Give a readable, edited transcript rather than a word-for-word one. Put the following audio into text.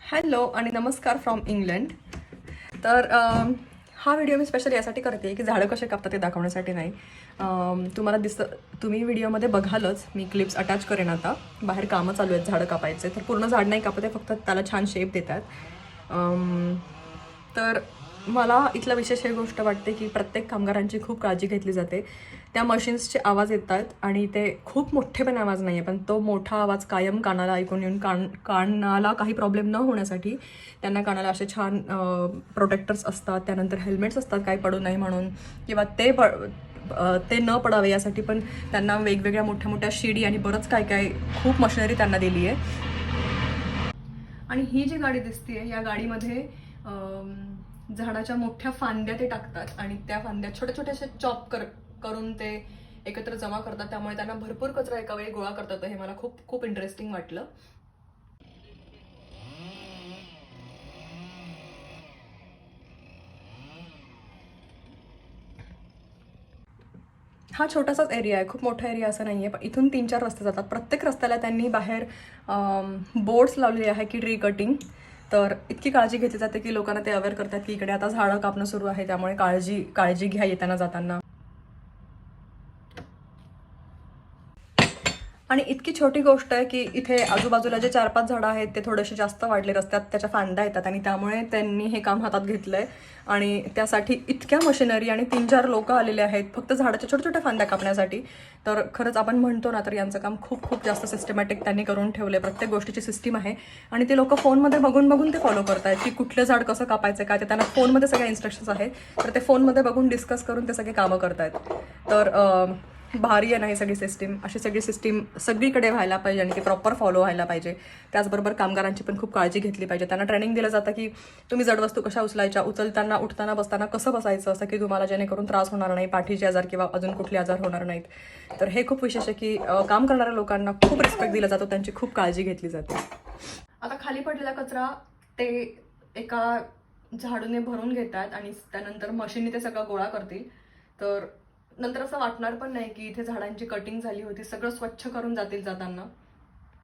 Hello आणि नमस्कार from England. तर हा व्हिडिओ मी स्पेशल यासाठी करते की झाडं कसे कापतात ते दाखवण्यासाठी नाही. तुम्हाला तुम्ही व्हिडिओमध्ये बघालच, मी क्लिप्स अटॅच करेन. आता बाहेर कामं चालू आहेत झाडं कापायचे, तर पूर्ण झाड नाही कापत आहे, फक्त त्याला छान शेप देतात. तर मला इथला विशेष ही गोष्ट वाटते की प्रत्येक कामगारांची खूप काळजी घेतली जाते. त्या मशीन्सचे आवाज येतात आणि ते खूप मोठे पण आवाज नाही आहे, पण तो मोठा आवाज कायम कानाला ऐकून येऊन कानाला काही प्रॉब्लेम न होण्यासाठी त्यांना कानाला असे छान प्रोटेक्टर्स असतात. त्यानंतर हेल्मेट्स असतात काही पडू नये म्हणून, किंवा ते न पडावे यासाठी पण त्यांना वेगवेगळ्या मोठ्या मोठ्या शिडी आणि बरंच काय काय खूप मशिनरी त्यांना दिली आहे. आणि ही जी गाडी दिसते या गाडीमध्ये झाडाच्या मोठ्या फांद्या ते टाकतात आणि त्या फांद्या छोट्या छोट्याशा करून ते एकत्र जमा करतात. त्यामुळे त्यांना भरपूर कचरा एका वेळी गोळा करतात. हे मला खूप खूप इंटरेस्टिंग वाटलं. हा छोटासाच एरिया आहे, खूप मोठा एरिया असं नाही आहे. पण इथून 3-4 रस्ते जातात. प्रत्येक रस्त्याला त्यांनी बाहेर बोर्ड्स लावलेले आहे की ट्री कटिंग. तर इतकी काळजी घेतली जाते की लोकांना ते अवेअर करतात की इकडे आता झाडं कापणं सुरू आहे, त्यामुळे काळजी घ्या येताना जाताना. आणि इतकी छोटी गोष्ट आहे की इथे आजूबाजूला जे 4-5 झाडं आहेत ते थोडेसे जास्त वाढले, रस्त्यात त्याच्या फांद्या येतात आणि त्यामुळे त्यांनी हे काम हातात घेतलंय. आणि त्यासाठी इतक्या मशिनरी आणि 3-4 लोक आलेले आहेत फक्त झाडाच्या छोट्या छोट्या फांद्या कापण्यासाठी. तर खरंच आपण म्हणतो ना, तर यांचं काम खूप खूप जास्त सिस्टमॅटिक त्यांनी करून ठेवलंय. प्रत्येक गोष्टीची सिस्टीम आहे आणि ते लोक फोनमध्ये बघून ते फॉलो करतायत की कुठलं झाड कसं कापायचं काय. ते त्यांना फोनमध्ये सगळ्या इन्स्ट्रक्शन्स आहेत, तर ते फोनमध्ये बघून डिस्कस करून ते सगळे कामं करतायत. तर भारी आहे ना ही सगळी सिस्टीम. अशी सगळी सिस्टीम सगळीकडे व्हायला पाहिजे आणि ती प्रॉपर फॉलो व्हायला पाहिजे. त्याचबरोबर कामगारांची पण खूप काळजी घेतली पाहिजे. त्यांना ट्रेनिंग दिलं जातं की तुम्ही जड वस्तू कशा उचलायच्या, उचलताना उठताना बसताना कसं बसायचं, असं की तुम्हाला जेणेकरून त्रास होणार नाही, पाठीचे आजार किंवा अजून कुठले आजार होणार नाहीत. तर हे खूप विशेष आहे की काम करणाऱ्या लोकांना खूप रिस्पेक्ट दिला जातो, त्यांची खूप काळजी घेतली जाते. आता खाली पडलेला कचरा ते एका झाडूने भरून घेतात आणि त्यानंतर मशीनने ते सगळं गोळा करतील. तर नंतर असं वाटणार पण नाही की इथे झाडांची कटिंग झाली होती. सगळं स्वच्छ करून जातील जाताना.